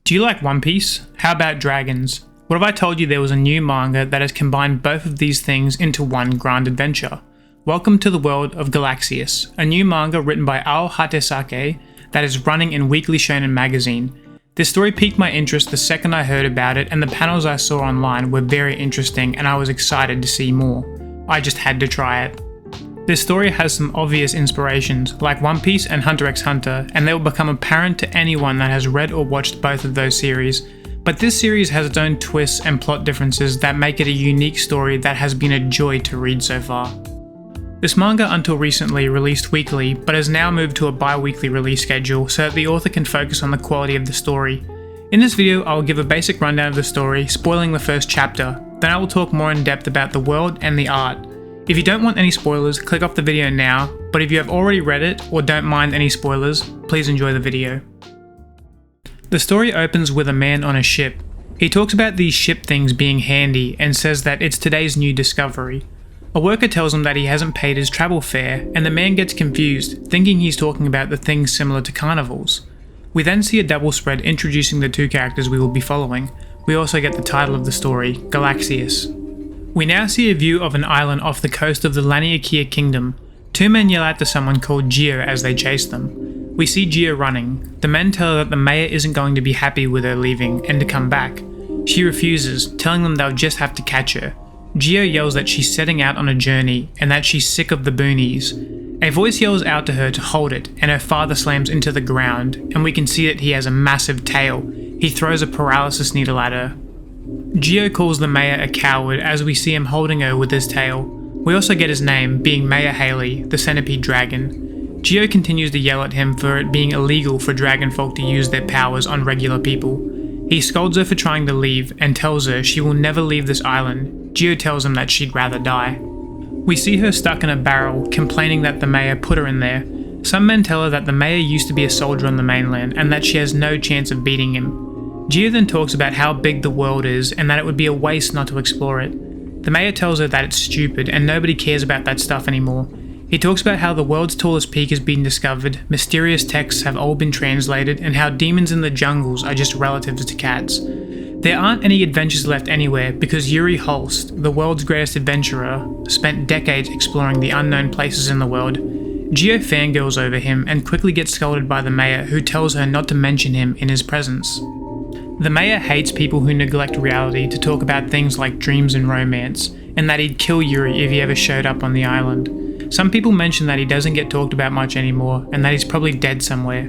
Do you like One Piece? How about dragons? What if I told you there was a new manga that has combined both of these things into one grand adventure? Welcome to the World of Galaxias, a new manga written by Ao Hatesake that is running in Weekly Shonen magazine. This story piqued my interest the second I heard about it, and the panels I saw online were very interesting and I was excited to see more. I just had to try it. This story has some obvious inspirations, like One Piece and Hunter x Hunter, and they will become apparent to anyone that has read or watched both of those series. But this series has its own twists and plot differences that make it a unique story that has been a joy to read so far. This manga until recently released weekly, but has now moved to a bi-weekly release schedule so that the author can focus on the quality of the story. In this video, I will give a basic rundown of the story, spoiling the first chapter. Then I will talk more in depth about the world and the art. If you don't want any spoilers, click off the video now, but if you have already read it or don't mind any spoilers, please enjoy the video. The story opens with a man on a ship. He talks about these ship things being handy and says that it's today's new discovery. A worker tells him that he hasn't paid his travel fare, and the man gets confused, thinking he's talking about the things similar to carnivals. We then see a double spread introducing the two characters we will be following. We also get the title of the story, Galaxias. We now see a view of an island off the coast of the Laniakea Kingdom. Two men yell out to someone called Gio as they chase them. We see Gio running. The men tell her that the mayor isn't going to be happy with her leaving and to come back. She refuses, telling them they'll just have to catch her. Gio yells that she's setting out on a journey and that she's sick of the boonies. A voice yells out to her to hold it, and her father slams into the ground, and we can see that he has a massive tail. He throws a paralysis needle at her. Gio calls the mayor a coward as we see him holding her with his tail. We also get his name, being Mayor Haley, the centipede dragon. Gio continues to yell at him for it being illegal for dragonfolk to use their powers on regular people. He scolds her for trying to leave and tells her she will never leave this island. Gio tells him that she'd rather die. We see her stuck in a barrel, complaining that the mayor put her in there. Some men tell her that the mayor used to be a soldier on the mainland and that she has no chance of beating him. Gio then talks about how big the world is and that it would be a waste not to explore it. The mayor tells her that it's stupid and nobody cares about that stuff anymore. He talks about how the world's tallest peak has been discovered, mysterious texts have all been translated, and how demons in the jungles are just relatives to cats. There aren't any adventures left anywhere because Yuri Holst, the world's greatest adventurer, spent decades exploring the unknown places in the world. Gio fangirls over him and quickly gets scolded by the mayor, who tells her not to mention him in his presence. The mayor hates people who neglect reality to talk about things like dreams and romance, and that he'd kill Yuri if he ever showed up on the island. Some people mention that he doesn't get talked about much anymore, and that he's probably dead somewhere.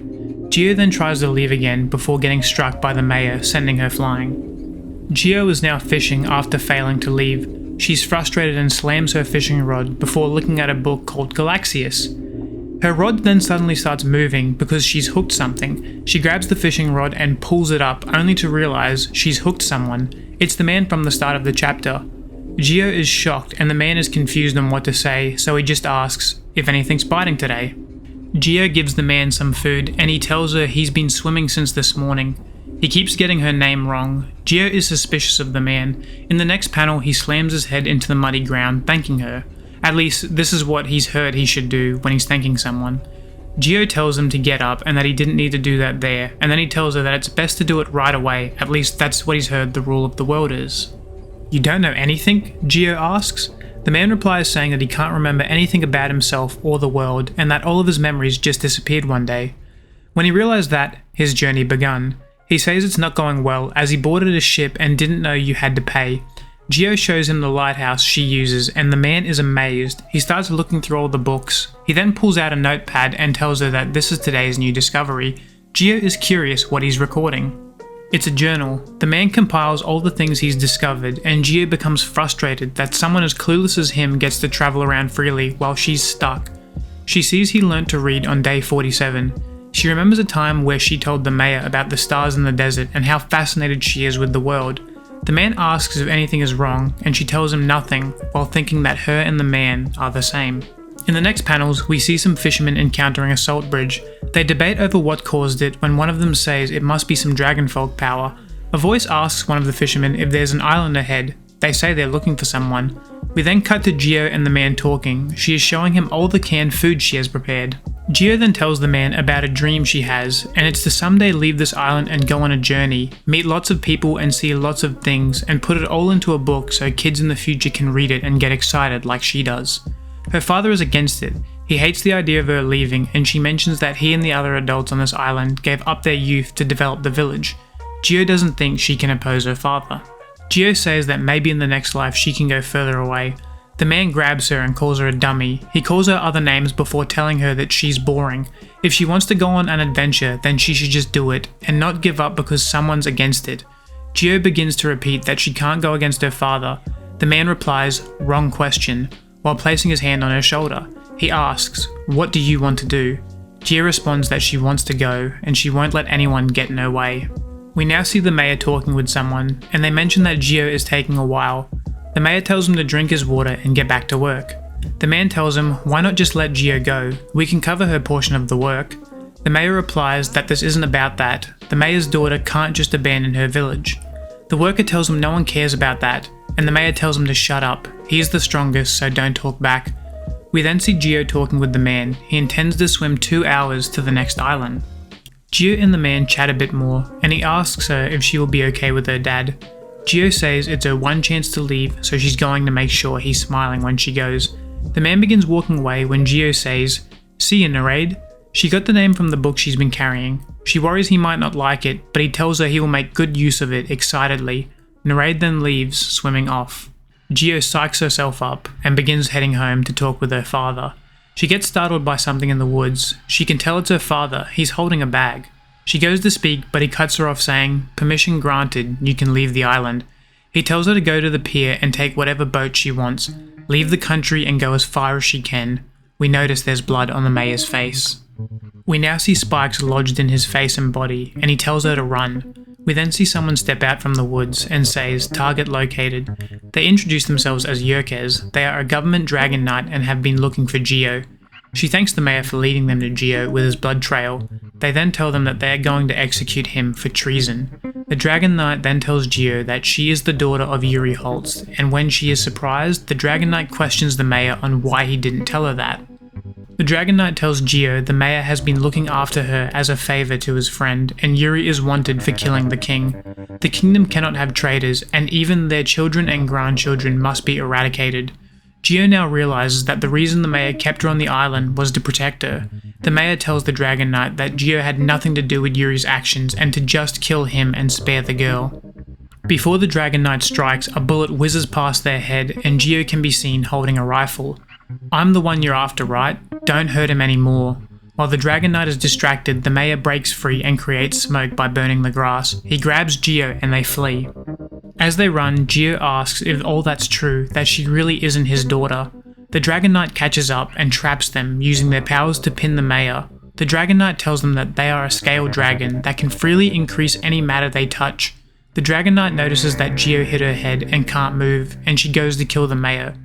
Gio then tries to leave again before getting struck by the mayor, sending her flying. Gio is now fishing after failing to leave. She's frustrated and slams her fishing rod before looking at a book called Galaxias. Her rod then suddenly starts moving because she's hooked something. She grabs the fishing rod and pulls it up, only to realize she's hooked someone. It's the man from the start of the chapter. Gio is shocked and the man is confused on what to say, so he just asks if anything's biting today. Gio gives the man some food and he tells her he's been swimming since this morning. He keeps getting her name wrong. Gio is suspicious of the man. In the next panel, he slams his head into the muddy ground, thanking her. At least, this is what he's heard he should do when he's thanking someone. Gio tells him to get up and that he didn't need to do that there, and then he tells her that it's best to do it right away. At least that's what he's heard the rule of the world is. You don't know anything? Gio asks. The man replies saying that he can't remember anything about himself or the world, and that all of his memories just disappeared one day. When he realized that, his journey begun. He says it's not going well as he boarded a ship and didn't know you had to pay. Gio shows him the lighthouse she uses and the man is amazed. He starts looking through all the books. He then pulls out a notepad and tells her that this is today's new discovery. Gio is curious what he's recording. It's a journal. The man compiles all the things he's discovered, and Gio becomes frustrated that someone as clueless as him gets to travel around freely while she's stuck. She sees he learnt to read on day 47. She remembers a time where she told the mayor about the stars in the desert and how fascinated she is with the world. The man asks if anything is wrong, and she tells him nothing, while thinking that her and the man are the same. In the next panels, we see some fishermen encountering a salt bridge. They debate over what caused it when one of them says it must be some dragonfolk power. A voice asks one of the fishermen if there's an island ahead. They say they're looking for someone. We then cut to Gio and the man talking. She is showing him all the canned food she has prepared. Geo then tells the man about a dream she has, and it's to someday leave this island and go on a journey, meet lots of people and see lots of things, and put it all into a book so kids in the future can read it and get excited like she does. Her father is against it. He hates the idea of her leaving, and she mentions that he and the other adults on this island gave up their youth to develop the village. Geo doesn't think she can oppose her father. Geo says that maybe in the next life she can go further away. The man grabs her and calls her a dummy. He calls her other names before telling her that she's boring. If she wants to go on an adventure, then she should just do it, and not give up because someone's against it. Geo begins to repeat that she can't go against her father. The man replies, "Wrong question," while placing his hand on her shoulder. He asks, "What do you want to do?" Geo responds that she wants to go, and she won't let anyone get in her way. We now see the mayor talking with someone, and they mention that Geo is taking a while. The mayor tells him to drink his water and get back to work. The man tells him, why not just let Geo go? We can cover her portion of the work. The mayor replies that this isn't about that. The mayor's daughter can't just abandon her village. The worker tells him no one cares about that, and the mayor tells him to shut up. He is the strongest, so don't talk back. We then see Geo talking with the man. He intends to swim 2 hours to the next island. Geo and the man chat a bit more, and he asks her if she will be okay with her dad. Geo says it's her one chance to leave, so she's going to make sure he's smiling when she goes. The man begins walking away when Geo says, "See you, Narade." She got the name from the book she's been carrying. She worries he might not like it, but he tells her he will make good use of it excitedly. Narade then leaves, swimming off. Geo psychs herself up and begins heading home to talk with her father. She gets startled by something in the woods. She can tell it's her father. He's holding a bag. She goes to speak, but he cuts her off saying, "Permission granted, you can leave the island." He tells her to go to the pier and take whatever boat she wants, leave the country and go as far as she can. We notice there's blood on the mayor's face. We now see spikes lodged in his face and body, and he tells her to run. We then see someone step out from the woods and says, "Target located." They introduce themselves as Yerkes. They are a government dragon knight and have been looking for Geo. She thanks the mayor for leading them to Geo with his blood trail. They then tell them that they are going to execute him for treason. The Dragon Knight then tells Geo that she is the daughter of Yuri Holtz, and when she is surprised, the Dragon Knight questions the mayor on why he didn't tell her that. The Dragon Knight tells Geo the mayor has been looking after her as a favour to his friend, and Yuri is wanted for killing the king. The kingdom cannot have traitors, and even their children and grandchildren must be eradicated. Geo now realizes that the reason the mayor kept her on the island was to protect her. The mayor tells the Dragon Knight that Geo had nothing to do with Yuri's actions and to just kill him and spare the girl. Before the Dragon Knight strikes, a bullet whizzes past their head and Geo can be seen holding a rifle. "I'm the one you're after, right? Don't hurt him anymore." While the Dragon Knight is distracted, the mayor breaks free and creates smoke by burning the grass. He grabs Geo and they flee. As they run, Geo asks if all that's true, that she really isn't his daughter. The Dragon Knight catches up and traps them, using their powers to pin the mayor. The Dragon Knight tells them that they are a scale dragon that can freely increase any matter they touch. The Dragon Knight notices that Geo hit her head and can't move, and she goes to kill the mayor.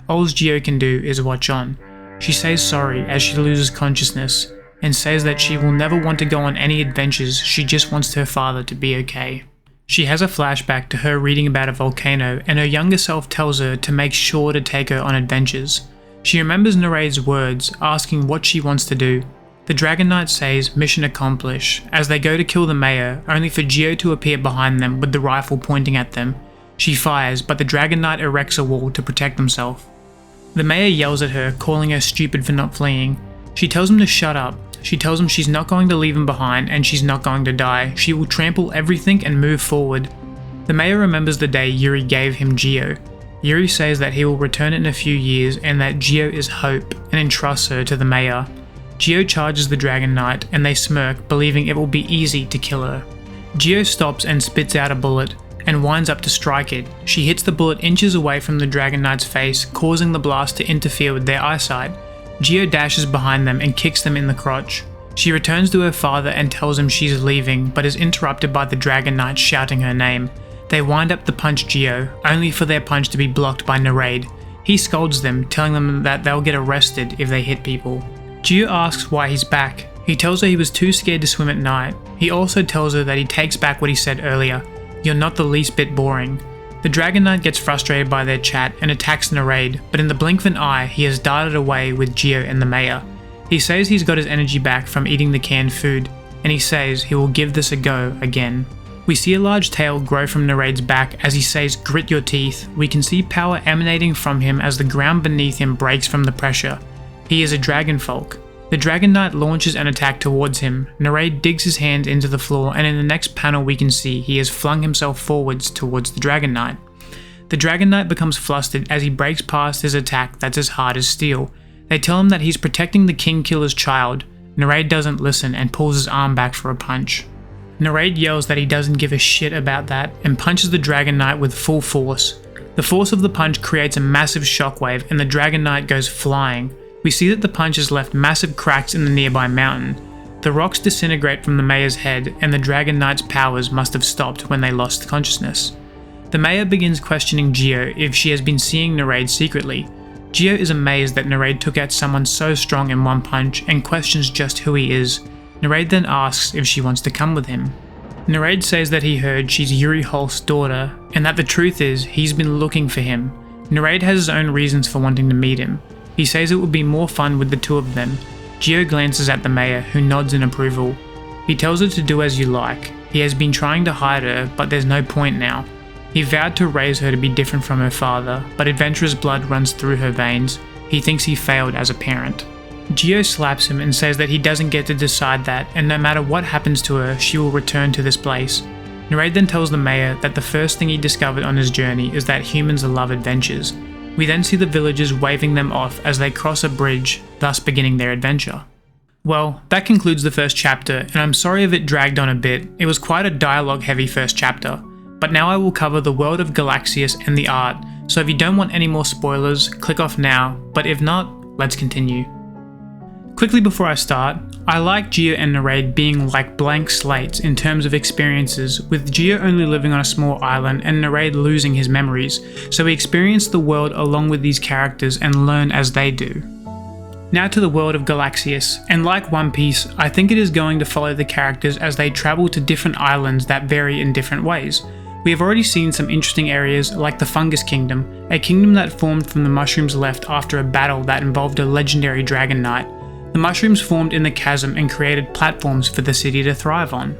All Geo can do is watch on. She says sorry as she loses consciousness, and says that she will never want to go on any adventures, she just wants her father to be okay. She has a flashback to her reading about a volcano, and her younger self tells her to make sure to take her on adventures. She remembers Narade's words, asking what she wants to do. The Dragon Knight says mission accomplished, as they go to kill the mayor, only for Geo to appear behind them with the rifle pointing at them. She fires, but the Dragon Knight erects a wall to protect himself. The mayor yells at her, calling her stupid for not fleeing. She tells him to shut up. She tells him she's not going to leave him behind and she's not going to die. She will trample everything and move forward. The mayor remembers the day Yuri gave him Geo. Yuri says that he will return in a few years and that Geo is hope, and entrusts her to the mayor. Geo charges the Dragon Knight and they smirk, believing it will be easy to kill her. Geo stops and spits out a bullet, and winds up to strike it. She hits the bullet inches away from the Dragon Knight's face, causing the blast to interfere with their eyesight. Geo dashes behind them and kicks them in the crotch. She returns to her father and tells him she's leaving, but is interrupted by the Dragon Knight shouting her name. They wind up to punch Geo, only for their punch to be blocked by Narade. He scolds them, telling them that they'll get arrested if they hit people. Geo asks why he's back. He tells her he was too scared to swim at night. He also tells her that he takes back what he said earlier. "You're not the least bit boring." The Dragon Knight gets frustrated by their chat and attacks Narade, but in the blink of an eye, he has darted away with Geo and the mayor. He says he's got his energy back from eating the canned food, and he says he will give this a go again. We see a large tail grow from Nereid's back as he says grit your teeth. We can see power emanating from him as the ground beneath him breaks from the pressure. He is a dragon folk. The Dragon Knight launches an attack towards him. Nereid digs his hands into the floor, and in the next panel we can see he has flung himself forwards towards the Dragon Knight. The Dragon Knight becomes flustered as he breaks past his attack that's as hard as steel. They tell him that he's protecting the King Killer's child. Nereid doesn't listen and pulls his arm back for a punch. Nereid yells that he doesn't give a shit about that and punches the Dragon Knight with full force. The force of the punch creates a massive shockwave and the Dragon Knight goes flying. We see that the punch has left massive cracks in the nearby mountain. The rocks disintegrate from the mayor's head and the Dragon Knight's powers must have stopped when they lost consciousness. The mayor begins questioning Geo if she has been seeing Nereid secretly. Geo is amazed that Nereid took out someone so strong in one punch and questions just who he is. Nereid then asks if she wants to come with him. Nereid says that he heard she's Yuri Holst's daughter and that the truth is he's been looking for him. Nereid has his own reasons for wanting to meet him. He says it would be more fun with the two of them. Geo glances at the mayor, who nods in approval. He tells her to do as you like. He has been trying to hide her, but there's no point now. He vowed to raise her to be different from her father, but adventurous blood runs through her veins. He thinks he failed as a parent. Geo slaps him and says that he doesn't get to decide that, and no matter what happens to her, she will return to this place. Nereid then tells the mayor that the first thing he discovered on his journey is that humans love adventures. We then see the villagers waving them off as they cross a bridge, thus beginning their adventure. Well, that concludes the first chapter, and I'm sorry if it dragged on a bit. It was quite a dialogue-heavy first chapter. But now I will cover the World of Galaxias and the art, so if you don't want any more spoilers, click off now, but if not, let's continue. Quickly before I start, I like Geo and Nereid being like blank slates in terms of experiences, with Geo only living on a small island and Nereid losing his memories, so we experience the world along with these characters and learn as they do. Now to the World of Galaxias, and like One Piece, I think it is going to follow the characters as they travel to different islands that vary in different ways. We have already seen some interesting areas like the Fungus Kingdom, a kingdom that formed from the mushrooms left after a battle that involved a legendary Dragon Knight. The mushrooms formed in the chasm and created platforms for the city to thrive on.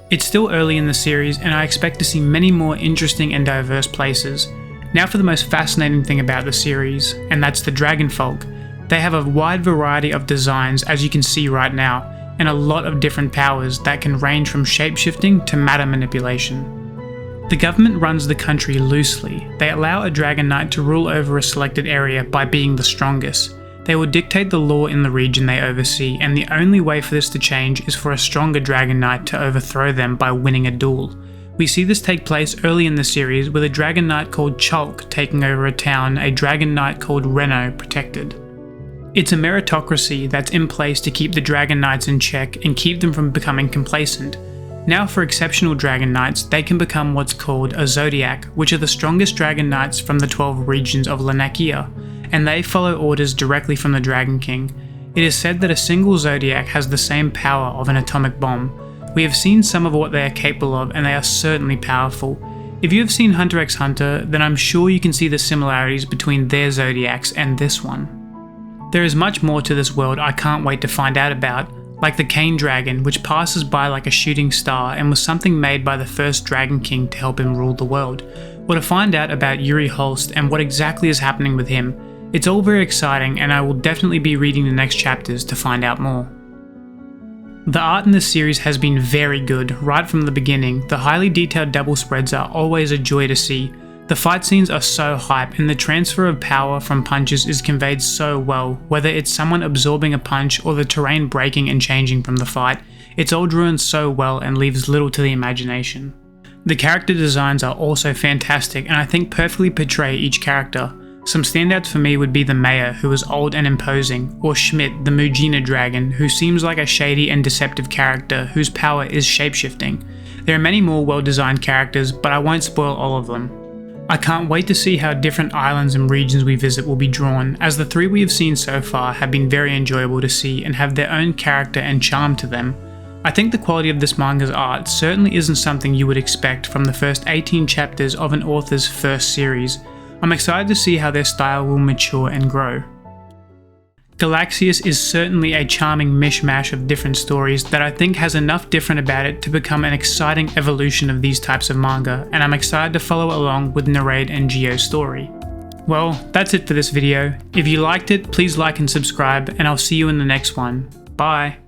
It's still early in the series and I expect to see many more interesting and diverse places. Now for the most fascinating thing about the series, and that's the Dragon Folk. They have a wide variety of designs as you can see right now, and a lot of different powers that can range from shapeshifting to matter manipulation. The government runs the country loosely. They allow a Dragon Knight to rule over a selected area by being the strongest. They will dictate the law in the region they oversee, and the only way for this to change is for a stronger Dragon Knight to overthrow them by winning a duel. We see this take place early in the series with a Dragon Knight called Chalk taking over a town a Dragon Knight called Reno protected. It's a meritocracy that's in place to keep the Dragon Knights in check and keep them from becoming complacent. Now for exceptional Dragon Knights, they can become what's called a Zodiac, which are the strongest Dragon Knights from the 12 regions of Lanakia, and they follow orders directly from the Dragon King. It is said that a single Zodiac has the same power of an atomic bomb. We have seen some of what they are capable of, and they are certainly powerful. If you have seen Hunter x Hunter, then I'm sure you can see the similarities between their Zodiacs and this one. There is much more to this world I can't wait to find out about, like the Cane Dragon, which passes by like a shooting star and was something made by the first Dragon King to help him rule the world. Or to find out about Yuri Holst and what exactly is happening with him. It's all very exciting and I will definitely be reading the next chapters to find out more. The art in this series has been very good right from the beginning. The highly detailed double spreads are always a joy to see. The fight scenes are so hype and the transfer of power from punches is conveyed so well, whether it's someone absorbing a punch or the terrain breaking and changing from the fight. It's all drawn so well and leaves little to the imagination. The character designs are also fantastic and I think perfectly portray each character. Some standouts for me would be the mayor, who is old and imposing, or Schmidt, the Mugina dragon, who seems like a shady and deceptive character whose power is shapeshifting. There are many more well-designed characters, but I won't spoil all of them. I can't wait to see how different islands and regions we visit will be drawn, as the 3 we have seen so far have been very enjoyable to see and have their own character and charm to them. I think the quality of this manga's art certainly isn't something you would expect from the first 18 chapters of an author's first series. I'm excited to see how their style will mature and grow. Galaxias is certainly a charming mishmash of different stories that I think has enough different about it to become an exciting evolution of these types of manga, and I'm excited to follow along with Narade and Gio's story. Well, that's it for this video. If you liked it, please like and subscribe, and I'll see you in the next one. Bye!